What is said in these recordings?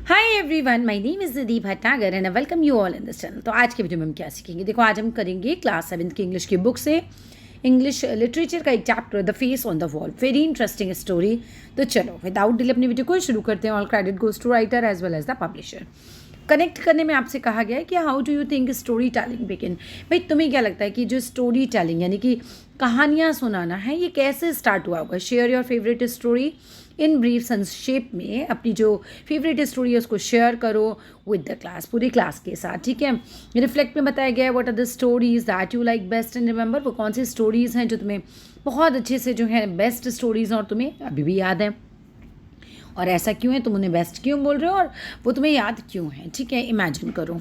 Hi everyone, my name is Nidhi Bhatnagar and I welcome you all in this channel. तो आज के video में हम क्या सीखेंगे? देखो, आज हम करेंगे क्लास 7 की इंग्लिश की बुक से इंग्लिश लिटरेचर का एक chapter the face on the wall. Very interesting story. तो चलो विदाउट डिले अपनी वीडियो को शुरू करते हैं। All credit goes to writer as well as the publisher. Connect करने में आपसे कहा गया है कि how do you think story telling begin. भाई, तुम्हें क्या लगता है कि जो स्टोरी टेलिंग यानी कि कहानियाँ सुनाना है, ये कैसे स्टार्ट हुआ होगा? Share your favourite story in brief संक्षेप में अपनी जो फेवरेट स्टोरी है उसको शेयर करो विद द क्लास, पूरी क्लास के साथ। ठीक है। रिफ्लेक्ट में बताया गया है what are the stories that you like best and remember. वो कौन सी स्टोरीज़ हैं जो तुम्हें बहुत अच्छे से जो है बेस्ट स्टोरीज़ हैं और तुम्हें अभी भी याद है, और ऐसा क्यों है, तुम उन्हें बेस्ट क्यों बोल रहे हो और वो तुम्हें याद क्यों है। ठीक है। इमेजिन करो,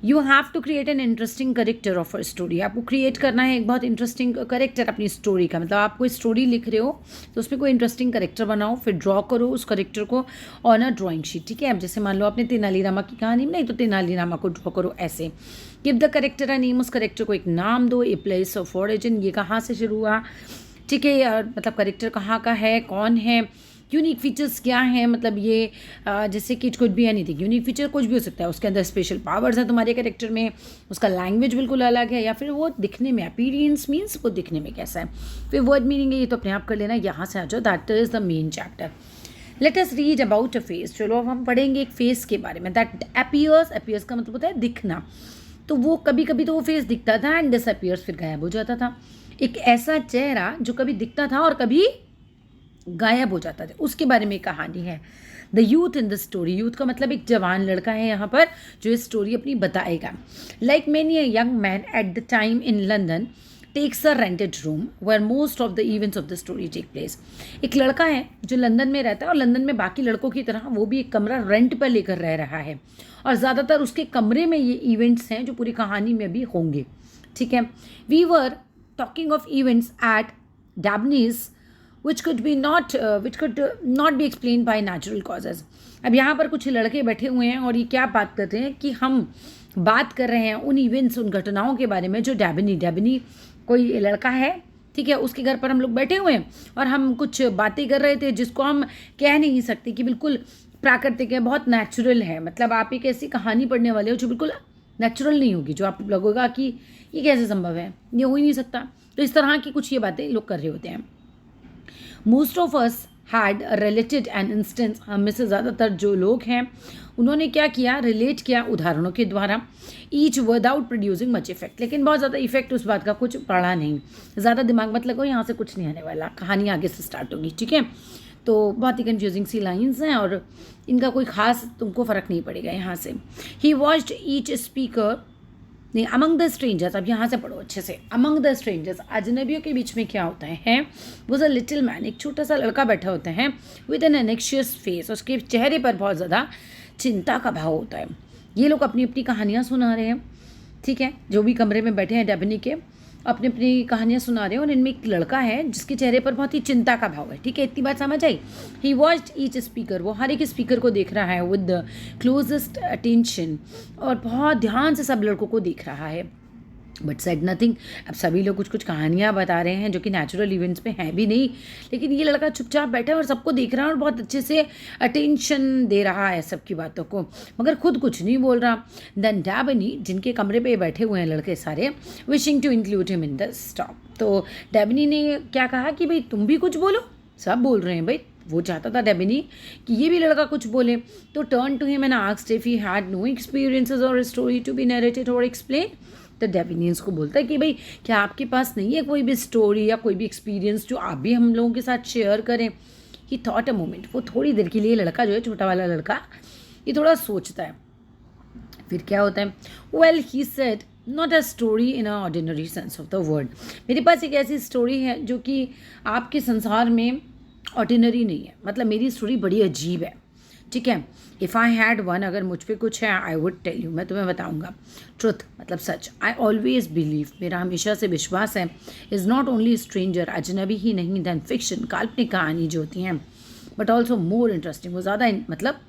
you have to create an interesting character of a story. आपको क्रिएट करना है एक बहुत इंटरेस्टिंग करेक्टर अपनी स्टोरी का। मतलब आप कोई स्टोरी लिख रहे हो तो उसमें कोई इंटरेस्टिंग करेक्टर बनाओ, फिर ड्रॉ करो उस करेक्टर को ऑन अ ड्राइंग शीट। ठीक है। अब जैसे मान लो आपने तेनालीरामा की कहानी बनाई तो तेनालीरामा को ड्रॉ करो ऐसे। Give the character a name, उस करेक्टर को एक नाम दो। ए प्लेस ऑफ ओरिजिन, ये कहाँ से शुरू हुआ। ठीक है। मतलब करेक्टर कहाँ का है, कौन है, यूनिक फीचर्स क्या हैं। मतलब ये जैसे कि कुछ भी है नहीं थी, यूनिक फीचर कुछ भी हो सकता है। उसके अंदर स्पेशल पावर्स हैं तुम्हारे कैरेक्टर में, उसका लैंग्वेज बिल्कुल अलग है, या फिर वो दिखने में, अपीरियंस मीन्स वो दिखने में कैसा है। फिर वर्ड मीनिंग है, ये तो अपने आप कर लेना। यहाँ से आ जाओ, that is the main chapter. Let us read about a face. चलो अब हम पढ़ेंगे एक फेस के बारे में। दैट अपीयर्स, अपीयर्स का मतलब होता है दिखना। तो वो कभी कभी तो वो फेस दिखता था एंड डिसअपीयर्स, फिर गायब हो जाता था। एक ऐसा चेहरा जो कभी दिखता था और कभी गायब हो जाता था, उसके बारे में कहानी है। The youth in the story, youth का मतलब एक जवान लड़का है यहाँ पर जो ये स्टोरी अपनी बताएगा। Like many a young man at the time in London takes a rented room where most of the events of the story take place. एक लड़का है जो लंदन में रहता है और लंदन में बाकी लड़कों की तरह वो भी एक कमरा रेंट पर लेकर रह रहा है, और ज़्यादातर उसके कमरे में ये इवेंट्स हैं जो पूरी कहानी में भी होंगे। ठीक है। We were talking of events at Dabney's which could not be explained by natural causes। अब यहाँ पर कुछ लड़के बैठे हुए हैं और ये क्या बात करते हैं कि हम बात कर रहे हैं उन इवेंट्स, उन घटनाओं के बारे में जो डैबनी कोई लड़का है। ठीक है। उसके घर पर हम लोग बैठे हुए हैं और हम कुछ बातें कर रहे थे जिसको हम कह नहीं सकते कि बिल्कुल प्राकृतिक है, बहुत नेचुरल है। मतलब आप एक ऐसी कहानी पढ़ने वाले हो जो बिल्कुल नेचुरल नहीं होगी, जो आप लगेगा कि ये कैसे संभव है, ये हो ही नहीं सकता। तो इस तरह की कुछ ये बातें लोग कर रहे होते हैं। Most of us had related an instance. हम में से ज़्यादातर जो लोग हैं उन्होंने क्या किया, रिलेट किया उदाहरणों के द्वारा। Each without producing much effect, लेकिन बहुत ज़्यादा इफेक्ट उस बात का कुछ पड़ा नहीं। ज़्यादा दिमाग मत लगाओ, यहाँ से कुछ नहीं आने वाला, कहानी आगे से स्टार्ट होगी। ठीक है। तो बहुत ही कन्फ्यूजिंग सी लाइन्स हैं और इनका कोई खास तुमको फ़र्क नहीं पड़ेगा यहाँ से। ही वॉच्ड ईच स्पीकर, नहीं, अमंग द स्ट्रेंजर्स। अब यहाँ से पढ़ो अच्छे से। अमंग द स्ट्रेंजर्स, अजनबियों के बीच में क्या होता है, वो अ लिटिल मैन, एक छोटा सा लड़का बैठा होता है विद एन एनेक्शियस फेस, उसके चेहरे पर बहुत ज़्यादा चिंता का भाव होता है। ये लोग अपनी अपनी कहानियाँ सुना रहे हैं। ठीक है। जो भी कमरे में बैठे हैं डैबनी के, अपनी अपनी कहानियाँ सुना रहे हैं और इनमें एक लड़का है जिसके चेहरे पर बहुत ही चिंता का भाव है। ठीक है। इतनी बात समझ आई। ही वॉच्ड ईच स्पीकर, वो हर एक स्पीकर को देख रहा है विद द क्लोजेस्ट अटेंशन, और बहुत ध्यान से सब लड़कों को देख रहा है। But said nothing. अब सभी लोग कुछ कुछ कहानियाँ बता रहे हैं जो कि नेचुरल इवेंट्स पे हैं भी नहीं, लेकिन ये लड़का चुपचाप बैठा है और सबको देख रहा है और बहुत अच्छे से अटेंशन दे रहा है सबकी बातों को, मगर खुद कुछ नहीं बोल रहा। देन डैबनी, जिनके कमरे पे बैठे हुए हैं लड़के सारे, wishing to include him in the stop. तो डैबनी ने क्या कहा कि भाई तुम भी कुछ बोलो। सब बोल रहे हैं भाई, वो चाहता था डैबनी कि ये भी लड़का कुछ बोले। तो turn to him and asked if he had no experiences or story to be narrated or explain. तो डैबनी उसको बोलता है कि भाई क्या आपके पास नहीं है कोई भी स्टोरी या कोई भी एक्सपीरियंस जो आप भी हम लोगों के साथ शेयर करें। ही थॉट अ मोमेंट, वो थोड़ी देर के लिए लड़का जो है, छोटा वाला लड़का, ये थोड़ा सोचता है। फिर क्या होता है, well he said not a story in a ordinary sense of the word. मेरे पास एक ऐसी स्टोरी है जो कि आपके संसार में ऑर्डिनरी नहीं है, मतलब मेरी स्टोरी बड़ी अजीब है। ठीक है। इफ़ आई हैड वन, अगर मुझ पे कुछ है, आई वुड टेल यू, मैं तुम्हें बताऊंगा। ट्रुथ मतलब सच। आई ऑलवेज बिलीव, मेरा हमेशा से विश्वास है, इज़ नॉट ओनली स्ट्रेंजर, अजनबी ही नहीं, दैन फिक्शन, काल्पनिक कहानी जो होती हैं, बट ऑल्सो मोर इंटरेस्टिंग, वो ज़्यादा मतलब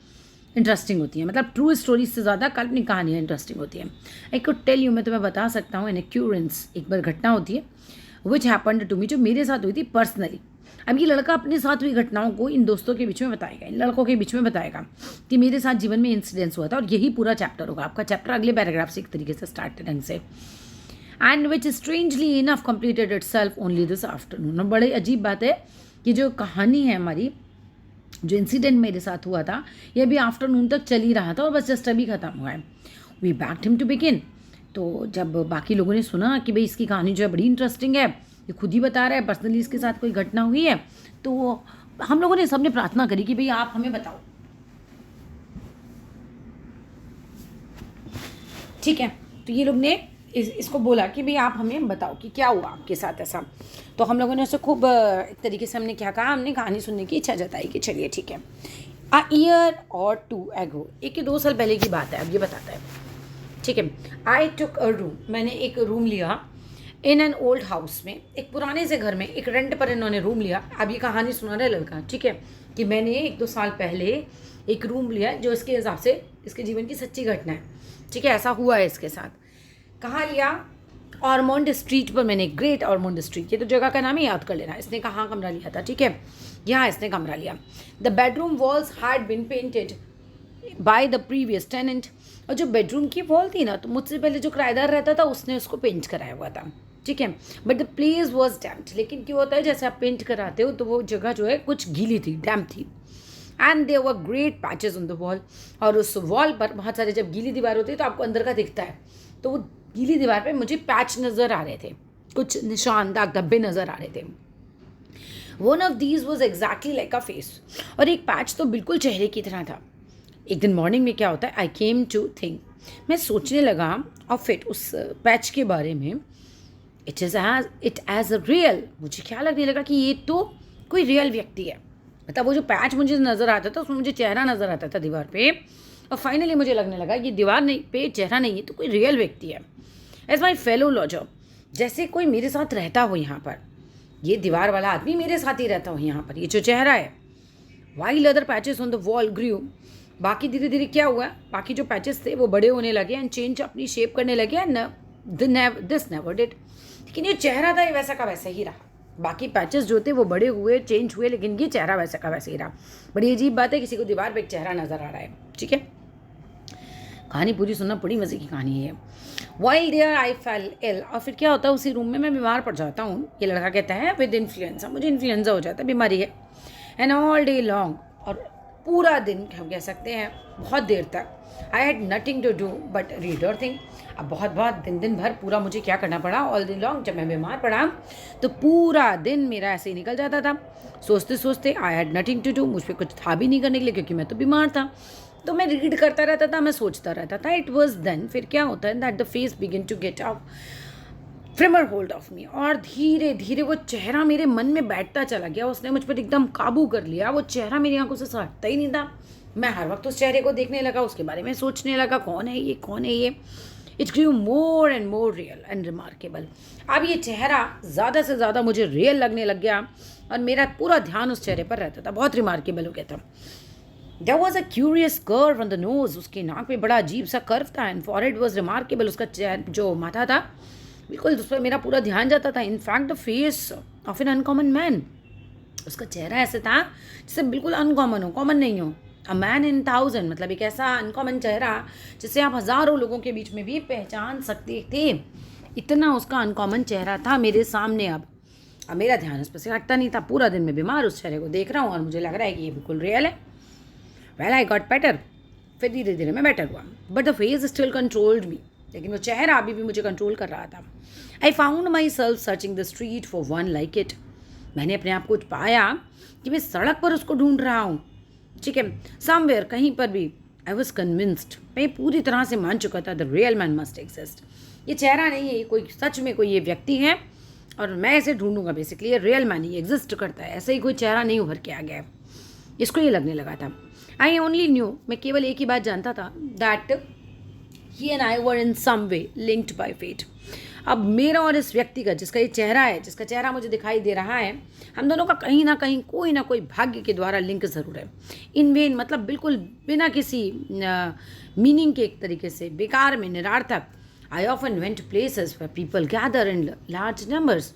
इंटरेस्टिंग होती हैं। मतलब ट्रू स्टोरीज से ज़्यादा काल्पनिक कहानियाँ इंटरेस्टिंग होती हैं। आई कुड टेल यू, मैं तुम्हें बता सकता हूँ, एन एक्यूरेंस, एक बार घटना होती है, विच हैपन्ड टू मी, जो मेरे साथ हुई थी पर्सनली। अब ये लड़का अपने साथ हुई घटनाओं को इन दोस्तों के बीच में बताएगा, इन लड़कों के बीच में बताएगा कि मेरे साथ जीवन में इंसिडेंस हुआ था, और यही पूरा चैप्टर होगा। आपका चैप्टर अगले पैराग्राफ से एक तरीके से स्टार्ट ढंग से, and which strangely enough completed it self only this afternoon. और बड़ी अजीब बात है कि जो कहानी है हमारी, जो इंसिडेंट मेरे साथ हुआ था, ये भी आफ्टरनून तक चल ही रहा था और बस जस्ट अभी ख़त्म हुआ है। We backed him to begin. तो जब बाकी लोगों ने सुना कि भाई इसकी कहानी जो है बड़ी इंटरेस्टिंग है, ये खुद ही बता रहा है पर्सनली इसके साथ कोई घटना हुई है, तो हम लोगों ने सबने प्रार्थना करी कि भाई आप हमें बताओ। ठीक है, तो ये लोग ने इसको बोला कि भाई आप हमें बताओ कि क्या हुआ आपके साथ ऐसा। तो हम लोगों ने उसे खूब एक तरीके से हमने क्या कहा, हमने कहानी सुनने की इच्छा जताई कि चलिए ठीक है। अ ईयर और 2 एगो, 1 या 2 साल पहले की बात है, अब ये बताता है। ठीक है, आई टुक अ रूम, मैंने एक रूम लिया इन एन ओल्ड हाउस में, एक पुराने से घर में एक रेंट पर इन्होंने रूम लिया। अब ये कहानी सुना रहा है लड़का, ठीक है, कि मैंने 1-2 साल पहले एक रूम लिया, जो इसके हिसाब से इसके जीवन की सच्ची घटना है। ठीक है, ऐसा हुआ है इसके साथ। कहाँ लिया? ऑरमोंड स्ट्रीट पर मैंने, ग्रेट ऑरमोंड स्ट्रीट, ये तो जगह का नाम ही याद कर लेना। इसने कहाँ कमरा लिया था? ठीक है, यहाँ इसने कमरा लिया। The bedroom walls had been painted by the previous tenant. और जो बेडरूम की वॉल थी ना, तो मुझसे पहले जो किराएदार रहता था उसने उसको पेंट कराया हुआ था। ठीक है, but the place was damped. लेकिन क्या होता है, जैसे आप पेंट कराते हो तो वो जगह जो है कुछ गीली थी, डैम्प थी। And there were great patches on the wall. और उस वॉल पर बहुत सारे, जब गीली दीवार होती है तो आपको अंदर का दिखता है, तो वो गीली दीवार पे मुझे पैच नज़र आ रहे थे, कुछ निशान, दाग धब्बे नज़र आ रहे थे। One of these was exactly like a face, और एक पैच तो बिल्कुल चेहरे की तरह था। एक दिन मॉर्निंग में क्या होता है, आई केम टू थिंक, मैं सोचने लगा ऑफ इट, उस पैच के बारे में। इट एज अ रियल, मुझे क्या लगने लगा कि ये तो कोई रियल व्यक्ति है। मतलब वो जो पैच मुझे नज़र आता था उसमें मुझे चेहरा नज़र आता था दीवार पे, और फाइनली मुझे लगने लगा ये दीवार नहीं पे चेहरा नहीं है, तो कोई रियल व्यक्ति है। एज माई फेलो लॉजर, जैसे कोई मेरे साथ रहता हो यहाँ पर, ये दीवार वाला आदमी मेरे साथ ही रहता हो यहाँ पर, ये जो चेहरा है। While other patches on the wall grew, बाकी धीरे धीरे क्या हुआ, बाकी जो पैचेस थे वो बड़े होने लगे एंड चेंज अपनी शेप करने लगे, एंड दिस नेवर डिड। लेकिन ये चेहरा था, ये वैसा का वैसा ही रहा। बाकी पैचेस जो थे वो बड़े हुए, चेंज हुए, लेकिन ये चेहरा वैसा का वैसे ही रहा। बड़ी अजीब बात है, किसी को दीवार पे एक चेहरा नज़र आ रहा है। ठीक है, कहानी पूरी सुनना, बड़ी मज़े की कहानी है। While there I fell ill, और फिर क्या होता है, उसी रूम में मैं बीमार पड़ जाता हूँ। ये लड़का कहता है विद इन्फ्लुएंजा, मुझे इन्फ्लुएंजा हो जाता है, बीमारी है। एंड ऑल डे लॉन्ग, और पूरा दिन हम कह सकते हैं बहुत देर तक, I had nothing to do but read और थिंक। अब बहुत दिन भर पूरा मुझे क्या करना पड़ा, ऑल डे लॉन्ग, जब मैं बीमार पड़ा तो पूरा दिन मेरा ऐसे ही निकल जाता था, सोचते सोचते। I had nothing to do, मुझ पर कुछ था भी नहीं करने के लिए, क्योंकि मैं तो बीमार था। तो मैं रीड करता रहता था, मैं सोचता रहता था। इट वॉज देन, फिर क्या होता है, that the face begin to get out firmer hold of me, और धीरे धीरे वो चेहरा मेरे मन में बैठता चला गया। उसने मुझ पर एकदम काबू कर लिया। वो चेहरा मेरी आंखों से हटता ही नहीं था। मैं हर वक्त उस चेहरे को देखने लगा, उसके बारे में सोचने लगा, कौन है ये, कौन है ये। It grew more and more real and remarkable. अब ये चेहरा ज़्यादा से ज़्यादा मुझे रियल लगने लग गया, और मेरा पूरा ध्यान उस चेहरे पर रहता था। बहुत रिमार्केबल हो गया था। There was a curious curve on the nose, उसकी नाक पे बड़ा अजीब सा कर्व था। एंड forehead was remarkable, उसका जो माथा था बिल्कुल, उस पर मेरा पूरा ध्यान जाता था। In fact the face of an uncommon man, उसका चेहरा ऐसे था जिससे बिल्कुल अनकॉमन हो, कॉमन नहीं हो। अ मैन इन 1000, मतलब एक ऐसा अनकॉमन चेहरा जिसे आप हज़ारों लोगों के बीच में भी पहचान सकते थे। इतना उसका अनकॉमन चेहरा था मेरे सामने। अब मेरा ध्यान उस पर से हटता नहीं था। पूरा दिन मैं बीमार उस चेहरे को देख रहा हूँ, और मुझे लग रहा है कि ये बिल्कुल रियल है। वेल आई गॉट बेटर, फिर धीरे धीरे मैं बेटर हुआ। But the face still controlled me, लेकिन वो चेहरा अभी भी मुझे कंट्रोल कर रहा था। आई found my self searching the street for one like it, मैंने अपने आप को पाया कि मैं सड़क पर उसको ढूंढ रहा हूँ। ठीक है, समवेयर, कहीं पर भी। आई वॉज कन्विंस्ड, मैं पूरी तरह से मान चुका था, the real man must exist. ये चेहरा नहीं है, कोई सच में कोई ये व्यक्ति है, और मैं इसे ढूंढूंगा। बेसिकली ये रियल मैन ही एग्जिस्ट करता है, ऐसा ही कोई चेहरा नहीं उभर के आ गया है। इसको ये लगने लगा था। आई ओनली न्यू, मैं केवल एक ही बात जानता था, that he and I were in some way linked by fate. अब मेरा और इस व्यक्ति का, जिसका ये चेहरा है, जिसका चेहरा मुझे दिखाई दे रहा है, हम दोनों का कहीं ना कहीं कोई ना कोई भाग्य के द्वारा लिंक ज़रूर है। इन वेन, मतलब बिल्कुल बिना किसी मीनिंग के, एक तरीके से बेकार में, निरार्थक। I often went places where people gather in large numbers,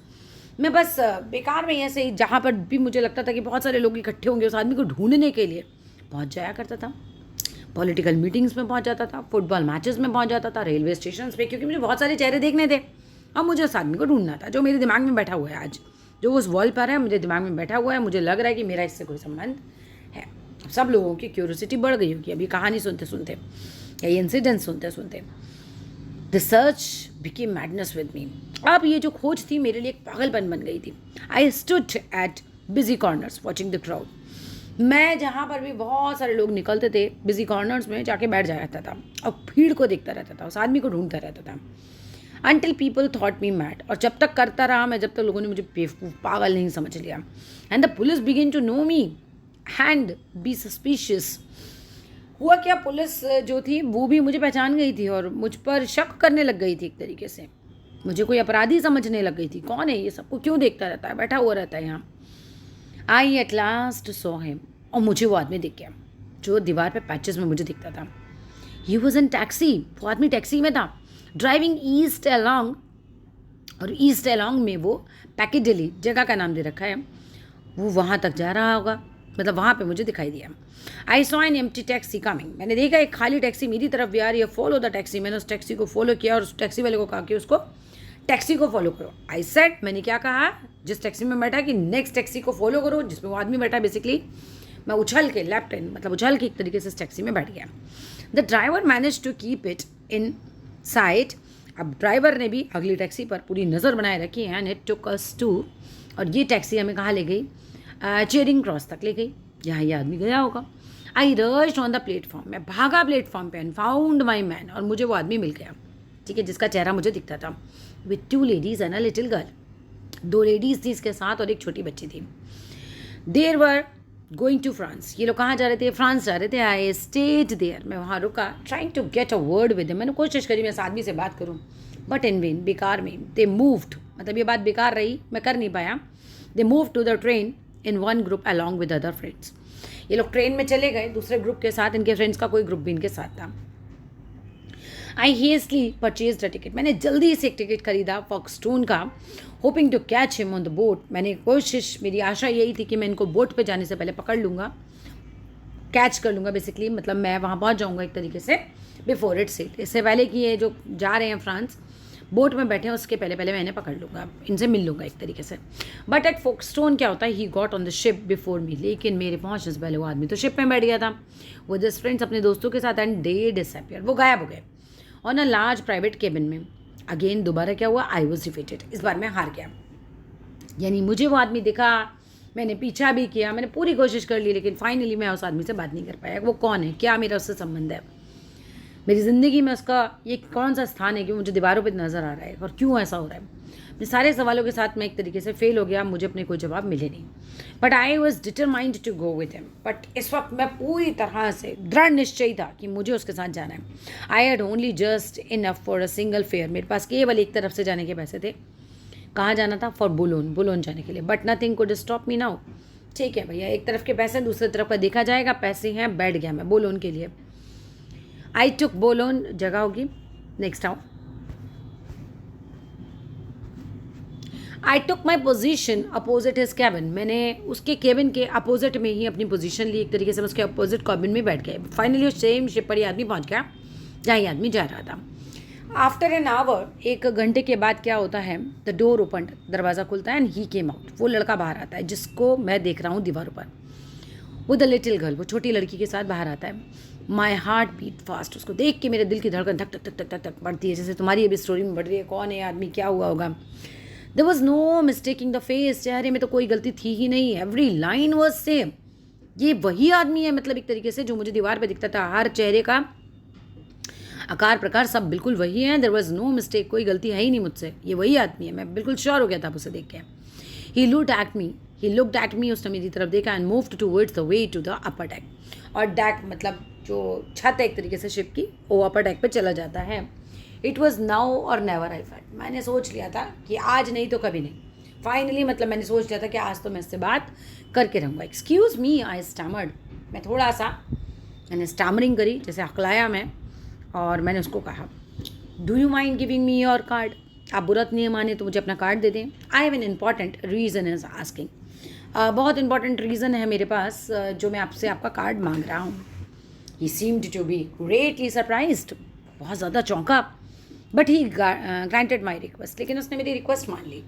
मैं बस बेकार में ऐसे ही जहाँ पर भी मुझे लगता था कि बहुत सारे लोग इकट्ठे होंगे उस आदमी को ढूंढने के लिए पहुँच जाया करता था। पॉलिटिकल मीटिंग्स में पहुँच जाता था, फुटबॉल मैचेस में पहुँच जाता था, रेलवे स्टेशन पे, क्योंकि मुझे बहुत सारे चेहरे देखने थे। अब मुझे उस आदमी को ढूंढना था जो मेरे दिमाग में बैठा हुआ है आज, जो उस वॉल पर है, मुझे दिमाग में बैठा हुआ है। मुझे लग रहा है कि मेरा इससे कोई संबंध है। सब लोगों की क्यूरियोसिटी बढ़ गई होगी अभी कहानी सुनते सुनते या ये इंसिडेंट सुनते सुनते। The search became madness with me. अब ये जो खोज थी मेरे लिए एक पागलपन बन गई थी। I stood at busy corners watching the crowd. मैं जहाँ पर भी बहुत सारे लोग निकलते थे बिजी कॉर्नर्स में जाके बैठ जाया करता था और भीड़ को देखता रहता था, उस आदमी को ढूंढता रहता था। अनटिल पीपल थॉट मी मैड। और जब तक करता रहा मैं, जब तक लोगों ने मुझे बेवकूफ़ पागल नहीं समझ लिया। And the police begin to know me and be suspicious. हुआ क्या, पुलिस जो थी वो भी मुझे पहचान गई थी और मुझ पर शक करने लग गई थी। एक तरीके से मुझे कोई अपराधी समझने लग गई थी। कौन है ये, सबको क्यों देखता रहता है, बैठा हुआ रहता है यहाँ। आई एट लास्ट सॉ हिम। और मुझे वो आदमी दिख गया जो दीवार पे पैचेस में मुझे दिखता था। He was in taxi. वो आदमी टैक्सी में था, ड्राइविंग ईस्ट अलॉन्ग। और ईस्ट अलॉन्ग में वो पैकेडेली जगह का नाम दे रखा है, वो वहाँ तक जा रहा होगा, मतलब वहाँ पे मुझे दिखाई दिया। I saw an empty taxi coming. मैंने देखा एक खाली टैक्सी मेरी तरफ भी आ रही है। Follow the taxi. मैंने उस टैक्सी को फॉलो किया और उस टैक्सी वाले को कहा कि उसको टैक्सी को फॉलो करो। आई सेड, मैंने क्या कहा जिस टैक्सी में बैठा कि नेक्स्ट टैक्सी को फॉलो करो जिसमें वो आदमी बैठा। बेसिकली मैं उछल के लेफ्ट हैंड मतलब उछल के एक तरीके से इस टैक्सी में बैठ गया। The driver manage to keep it in sight. अब ड्राइवर ने भी अगली टैक्सी पर पूरी नज़र बनाए रखी है। And it took us to. और ये टैक्सी हमें कहाँ ले गई, चेरिंग क्रॉस तक ले गई, जहाँ ये आदमी गया होगा। आई रश्ड ऑन द प्लेटफॉर्म। मैं भागा प्लेटफॉर्म पे एंड फाउंड माई मैन। और मुझे वो आदमी मिल गया, ठीक है, जिसका चेहरा मुझे दिखता था। With 2 ladies and a little girl. 2 ladies थी इसके साथ और एक छोटी बच्ची थी। देर वर गोइंग टू फ्रांस। ये लोग कहाँ जा रहे थे, फ्रांस जा रहे थे। I stayed there. मैं वहाँ रुका, trying to get a word with him. मैंने कोशिश करी मैं इस आदमी से बात करूँ, बट इन वेन, बेकार में। दे मूव्ड, मतलब ये बात बेकार रही, मैं कर नहीं पाया। They move to the train in one group along with other friends. ये लोग ट्रेन में चले गए दूसरे ग्रुप के साथ, इनके फ्रेंड्स का कोई ग्रुप भी इनके साथ था। I hastily purchase the ticket. मैंने जल्दी से एक टिकट खरीदा फॉक्सटोन का, hoping to catch him on the boat. मेरी आशा यही थी कि मैं इनको बोट पे जाने से पहले पकड़ लूँगा, कैच कर लूँगा। बेसिकली मतलब मैं वहाँ पहुँच जाऊँगा एक तरीके से बिफोर इट सेट। इससे पहले कि ये जो जा रहे हैं फ्रांस बोट में बैठे हैं उसके पहले पहले मैं इन्हें पकड़ लूँगा, इनसे मिल लूँगा एक तरीके से। बट एट फोक्सटोन क्या होता है, he got on the ship before me. लेकिन मेरे पहुँचने से पहले वो आदमी तो शिप में बैठ गया था वो जस्ट फ्रेंड्स अपने दोस्तों के साथ। And they disappear. वो गायब हो गए on a large private cabin में। अगेन दोबारा क्या हुआ, आई वॉज डिफीटेड। इस बार मैं हार गया। यानी मुझे वो आदमी दिखा, मैंने पीछा भी किया, मैंने पूरी कोशिश कर ली, लेकिन फाइनली मैं उस आदमी से बात नहीं कर पाया। वो कौन है, क्या मेरा उससे संबंध है, मेरी ज़िंदगी में उसका ये कौन सा स्थान है कि मुझे दीवारों पे नज़र आ रहा है, और क्यों ऐसा हो रहा है। अपने सारे सवालों के साथ मैं एक तरीके से फेल हो गया, मुझे अपने कोई जवाब मिले नहीं। But I was determined to go with him. But इस वक्त मैं पूरी तरह से दृढ़ निश्चय था कि मुझे उसके साथ जाना है। I had only just enough for a single fair. मेरे पास केवल एक तरफ से जाने के पैसे थे। कहाँ जाना था, फॉर बुलोन जाने के लिए। But nothing could stop me now. ठीक है भैया, एक तरफ के पैसे दूसरी तरफ का देखा जाएगा, पैसे हैं, बैठ गया मैं बुलोन के लिए। आई टुक बुलोन, जगह होगी नेक्स्ट आओ। I took my position opposite his cabin. मैंने उसके केबिन के अपोजिट में ही अपनी पोजीशन ली, एक तरीके से उसके अपोजिट कैबिन में बैठ गए। फाइनली उस सेम शिप पर ही आदमी पहुंच गया जहाँ ये आदमी जा रहा था। आफ्टर एन आवर, 1 घंटे के बाद क्या होता है, द डोर ओपन, दरवाज़ा खुलता है एंड ही केम आउट। वो लड़का बाहर आता है जिसको मैं देख रहा हूँ दीवारों पर। वो द लिटिल गर्ल, वो छोटी लड़की के साथ बाहर आता है। My heart beat fast. उसको देख के मेरे दिल की धड़कन धक धक धक धक धक धक बढ़ती है, जैसे तुम्हारी अभी स्टोरी में बढ़ रही है। कौन है आदमी, क्या हुआ होगा। There was no mistaking the face. चेहरे में तो कोई गलती थी ही नहीं। Every line was same. ये वही आदमी है, मतलब एक तरीके से जो मुझे दीवार पर दिखता था। हर चेहरे का आकार प्रकार सब बिल्कुल वही है। देयर वॉज नो मिस्टेक, कोई गलती है ही नहीं मुझसे। ये वही आदमी है, मैं बिल्कुल श्योर हो गया था उसे देख के। ही लुक्ड एट मी, उसने मेरी तरफ देखा and moved towards the way to the upper deck. और डेक मतलब जो छत है एक तरीके से शिप की, वो अपर डेक पे चला जाता है। इट वॉज नाउ और नेवर आई फेल्ट। मैंने सोच लिया था कि आज नहीं तो कभी नहीं। फाइनली मतलब मैंने सोच लिया था कि आज तो मैं इससे बात करके रहूँगा। एक्सक्यूज़ मी, आई स्टैमर्ड। मैं थोड़ा सा मैंने स्टैमरिंग करी, जैसे हकलाया मैं, और मैंने उसको कहा, do you mind giving me your card. आप बुरा नहीं माने तो मुझे अपना कार्ड दे दें। I have an important reason is asking. बहुत इंपॉर्टेंट रीज़न है मेरे पास जो मैं आपसे आपका कार्ड मांग रहा हूँ। He seemed to be greatly surprised, बहुत ज़्यादा चौंका, but he granted my request, लेकिन उसने मेरी रिक्वेस्ट मान ली।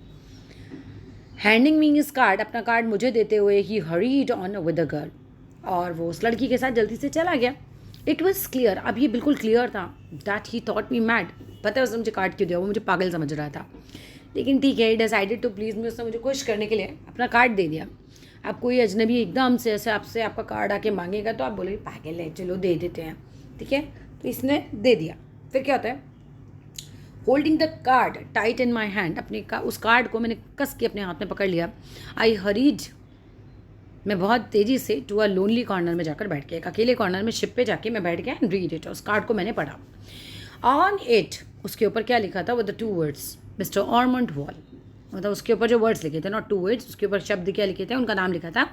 हैंडिंग मी हिज कार्ड, अपना कार्ड मुझे देते हुए he hurried on with the girl, और वो उस लड़की के साथ जल्दी से चला गया। इट वॉज क्लियर, अब ये बिल्कुल क्लियर था that he thought me mad. पता है उसने मुझे कार्ड क्यों दिया, वो मुझे पागल समझ रहा था, लेकिन ठीक है, डिसाइडेड टू प्लीज़ मी, उसने मुझे खुश करने के लिए अपना कार्ड दे दिया। अब कोई अजनबी एकदम से ऐसे आपसे आपका कार्ड आके मांगेगा तो आप बोले पागल है, चलो दे देते हैं, ठीक है। तो इसने दे दिया। फिर क्या होता है, holding the card tight in my hand, उस कार्ड को मैंने कस के अपने हाथ में पकड़ लिया। आई हरीड, मैं बहुत तेज़ी से टू अ लोनली कॉर्नर में जाकर बैठ गया, एक अकेले कॉर्नर में शिप पे जाके मैं बैठ गया एंड रीड इट। उस कार्ड को मैंने पढ़ा। ऑन इट, उसके ऊपर क्या लिखा था, with the 2 words mister Ormond Wall, मतलब उसके ऊपर जो वर्ड्स लिखे थे, नॉट 2 वर्ड्स, उसके ऊपर शब्द क्या लिखे थे, उनका नाम लिखा था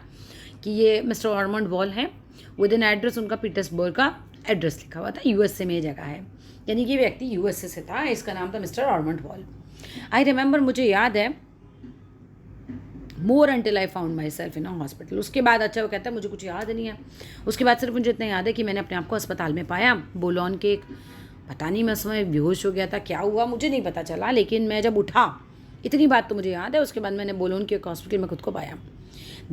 कि ये मिस्टर ऑर्मंड वॉल है। विद एन एड्रेस, उनका पीटर्सबर्ग का एड्रेस लिखा हुआ था, यूएसए में ये जगह है, यानी कि व्यक्ति यूएसए से था, इसका नाम था mister Ormond Wall. I remember, मुझे याद है, more until I found myself in a hospital. उसके बाद, अच्छा वो कहता है मुझे कुछ याद नहीं है, उसके बाद सिर्फ मुझे इतना याद है कि मैंने अपने आप को अस्पताल में पाया, बोलॉन के, पता नहीं मैं समय बेहोश हो गया था, क्या हुआ मुझे नहीं पता चला, लेकिन मैं जब उठा, इतनी बात तो मुझे याद है, उसके बाद मैंने बोलोन के एक हॉस्पिटल में खुद को पाया।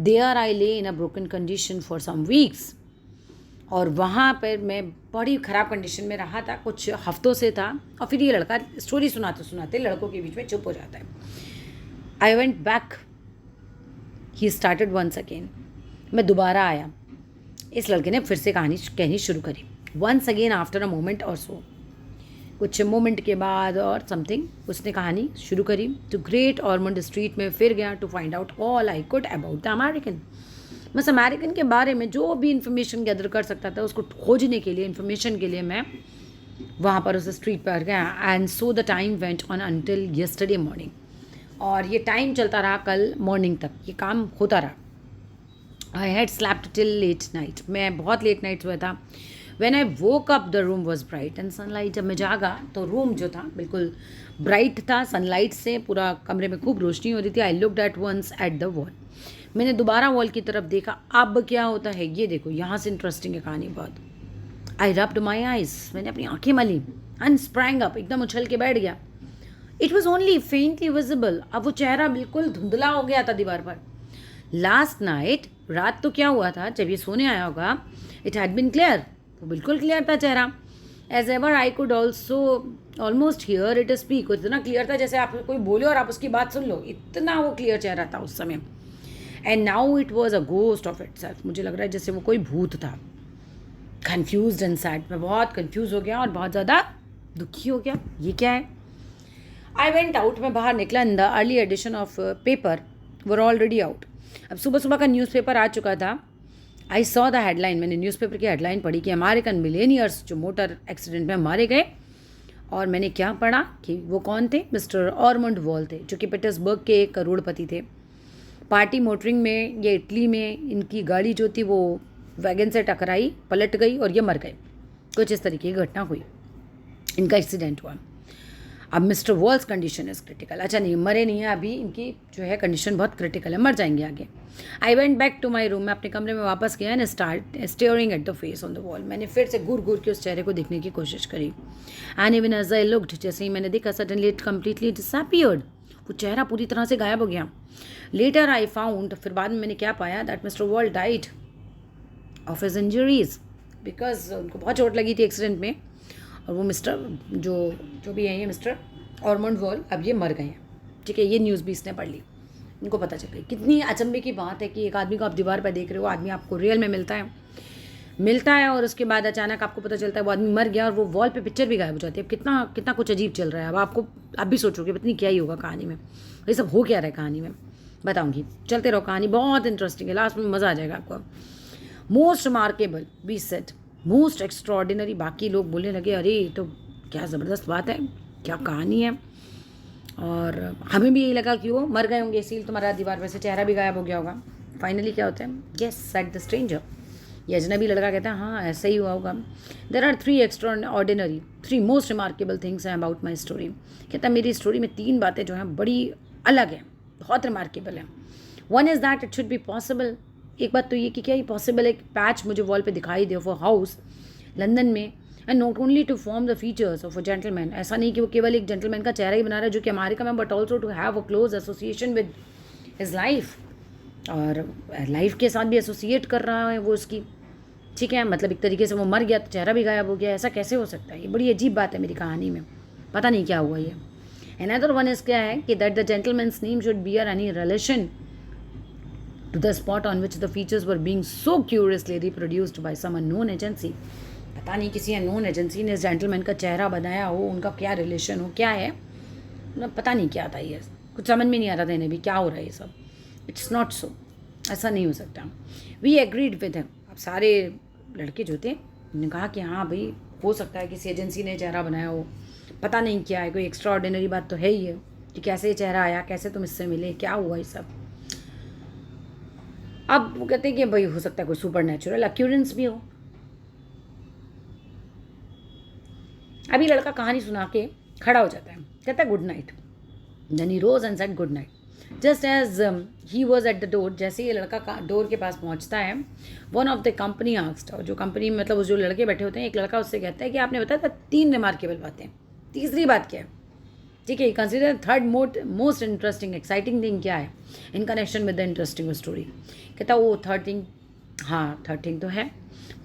There I lay in a broken condition for some weeks, और वहाँ पर मैं बड़ी ख़राब कंडीशन में रहा था, कुछ हफ्तों से था। और फिर ये लड़का स्टोरी सुनाते सुनाते लड़कों के बीच में चुप हो जाता है। I went back, he started once again, मैं दोबारा आया, इस लड़के ने फिर से कहानी कहनी शुरू करी। Once again after a moment और सो, कुछ मोमेंट के बाद और समथिंग, उसने कहानी शुरू करी। टू ग्रेट ऑर्मंड स्ट्रीट में फिर गया to find out all I could about the American, बस अमेरिकन के बारे में जो भी इंफॉर्मेशन गैदर कर सकता था उसको खोजने के लिए, इन्फॉर्मेशन के लिए मैं वहाँ पर उस स्ट्रीट पर गया। And so the time went on until yesterday morning, और ये टाइम चलता रहा कल मॉर्निंग तक, ये काम होता रहा। I had slept till late night, मैं बहुत लेट नाइट हुआ था। When I woke up the room was bright and sunlight, जब मैं जागा तो रूम जो था बिल्कुल ब्राइट था, सनलाइट से पूरा कमरे में खूब रोशनी हो रही थी। I looked at once at the wall, मैंने दोबारा वॉल की तरफ देखा। अब क्या होता है ये देखो, यहाँ से इंटरेस्टिंग है कहानी बहुत। आई रब्ड माई आइज, मैंने अपनी आंखें मली, एंड स्प्रैंग अप, एकदम उछल के बैठ गया। It was only faintly visible, अब वो चेहरा बिल्कुल धुंधला हो गया था दीवार पर। लास्ट नाइट, रात तो क्या हुआ था जब ये सोने आया होगा, इट हैड बिन क्लियर, वो बिल्कुल क्लियर था चेहरा। As ever I could also almost hear it speak, इतना क्लियर था जैसे आप कोई बोले और आप उसकी बात सुन लो, इतना वो क्लियर चेहरा था उस समय। And now it was a ghost of it self, मुझे लग रहा है जैसे वो कोई भूत था। कन्फ्यूज एंड सैड, मैं बहुत कन्फ्यूज हो गया और बहुत ज़्यादा दुखी हो गया, ये क्या है। आई वेंट आउट, मैं बाहर निकला। In the early edition of paper were already out, अब सुबह सुबह का न्यूज़पेपर आ चुका था। आई सॉ द हेडलाइन, मैंने न्यूज़पेपर की हेडलाइन पढ़ी कि अमेरिकन मिलेनियर्स जो मोटर एक्सीडेंट में मारे गए। और मैंने क्या पढ़ा कि वो कौन थे, मिस्टर ऑर्मंड वॉल थे, जो कि पीटर्सबर्ग के एक करोड़पति थे। पार्टी मोटरिंग में, ये इटली में, इनकी गाड़ी जो थी वो वैगन से टकराई, पलट गई और ये मर गए, कुछ इस तरीके की घटना हुई, इनका एक्सीडेंट हुआ। अब mister walls condition is critical, अच्छा नहीं मरे नहीं है अभी, इनकी जो है कंडीशन बहुत क्रिटिकल है, मर जाएंगे आगे। I went back to my room, मैं अपने कमरे में वापस गया and start staring at the face on the wall, मैंने फिर से घूर घूर के उस चेहरे को देखने की कोशिश करी। And even as I looked, जैसे ही मैंने देखा, सडनली इट कम्प्लीटली डिसअपीयर्ड, वो चेहरा पूरी तरह से गायब हो गया। लेटर आई फाउंड, फिर बाद में मैंने क्या पाया, that mister wall died of his injuries, because उनको बहुत चोट लगी थी एक्सीडेंट में। और वो मिस्टर जो भी है ये मिस्टर ऑर्मंड वॉल, अब ये मर गए हैं, ठीक है। ये न्यूज़ भी इसने पढ़ ली, इनको पता चल गई। कितनी अचंभे की बात है कि एक आदमी को आप दीवार पर देख रहे हो, आदमी आपको रियल में मिलता है और उसके बाद अचानक आपको पता चलता है वो आदमी मर गया और वो वॉल पे पिक्चर भी गायब हो जाती है। अब कितना कुछ अजीब चल रहा है। अब आप भी सोचोगे पता नहीं क्या ही होगा कहानी में, ये सब हो क्या रहा है कहानी में, बताऊँगी, चलते रहो, कहानी बहुत इंटरेस्टिंग है, लास्ट में मज़ा आ जाएगा आपको। Most remarkable we said, most extraordinary, बाकी लोग बोलने लगे अरे तो क्या ज़बरदस्त बात है, क्या कहानी है। और हमें भी यही लगा कि वो मर गए होंगे, इसीलिए तुम्हारा दीवार पर से चेहरा भी गायब हो गया होगा। फाइनली क्या होता है, येस सेड द स्ट्रेंजर, ये अजनबी लड़का कहता है हाँ ऐसा ही हुआ होगा. There are 3 extraordinary 3 most remarkable things हैं अबाउट माई स्टोरी. कहता है मेरी स्टोरी में 3 बातें जो हैं बड़ी अलग हैं, बहुत रिमार्केबल हैं. One is that it should be possible. एक बात तो ये कि क्या ये पॉसिबल है, एक पैच मुझे वॉल पे दिखाई दे ऑफ अ हाउस लंदन में, and not only to form the features of a gentleman. ऐसा नहीं कि वो केवल एक जेंटलमैन का चेहरा ही बना रहा है जो कि अमेरिका में, but also to have a close association with his life, और लाइफ के साथ भी एसोसिएट कर रहा है वो उसकी. ठीक है, मतलब एक तरीके से वो मर गया तो चेहरा भी गायब हो गया. ऐसा कैसे हो सकता है? ये बड़ी अजीब बात है मेरी कहानी में, पता नहीं क्या हुआ ये. अनदर वन इज क्या है कि that the gentleman's name should bear any relation to the spot on which the features were being so curiously reproduced by some unknown agency. पता नहीं किसी अननोन एजेंसी ने इस जेंटलमैन का चेहरा बनाया हो, उनका क्या रिलेशन हो, क्या है, पता नहीं क्या था ये, कुछ समझ में नहीं आ रहा था इन्हें भी क्या हो रहा है ये सब. इट्स नॉट सो, ऐसा नहीं हो सकता. We agreed with him. अब सारे लड़के जो थे उन्होंने कहा कि हाँ भाई हो सकता है किसी एजेंसी ने चेहरा बनाया हो, पता नहीं क्या है, कोई एक्स्ट्रा ऑर्डिनरी बात तो है ही है कि कैसे ये चेहरा आया, कैसे तुम इससे मिले, क्या हुआ ये सब. अब वो कहते हैं कि भाई हो सकता है कोई सुपर नेचुरल अक्यूरेंस भी हो. अभी लड़का कहानी सुना के खड़ा हो जाता है, कहता है good night. Then he rose and said good night. Just as he was at the door, जैसे ये लड़का डोर के पास पहुंचता है, one of the company asked, और जो कंपनी में मतलब जो लड़के बैठे होते हैं, एक लड़का उससे कहता है कि आपने बताया था 3 रिमार्केबल बातें, तीसरी बात क्या है? ठीक है, consider third most interesting exciting thing क्या है in connection with the interesting story. कहता वो थर्ड थिंग, हाँ थर्ड थिंग तो है.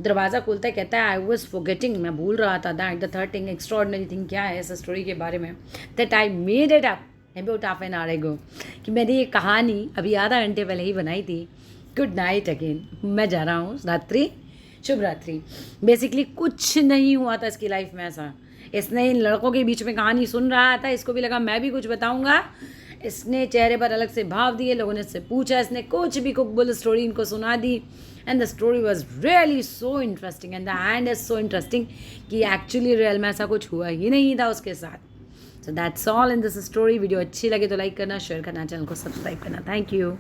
दरवाज़ा खोलता है, कहता है आई वॉज फॉरगेटिंग, मैं भूल रहा था that the third thing extraordinary thing क्या है इस स्टोरी के बारे में, that I made it up about half an hour एगो, कि मैंने ये कहानी अभी आधा घंटे पहले ही बनाई थी. गुड नाइट अगेन, मैं जा रहा हूँ, रात्रि शुभ रात्रि. बेसिकली कुछ नहीं हुआ था इसकी लाइफ में ऐसा. इसने इन लड़कों के बीच में कहानी सुन रहा था, इसको भी लगा मैं भी कुछ बताऊंगा. इसने चेहरे पर अलग से भाव दिए, लोगों ने इससे पूछा, इसने कुछ भी कुकबुल स्टोरी इनको सुना दी. And the story was really so interesting and the end is so interesting कि एक्चुअली रियल में ऐसा कुछ हुआ ही नहीं था उसके साथ. So that's all in this story. Video अच्छी लगे तो लाइक करना, शेयर करना, चैनल को सब्सक्राइब करना. Thank you.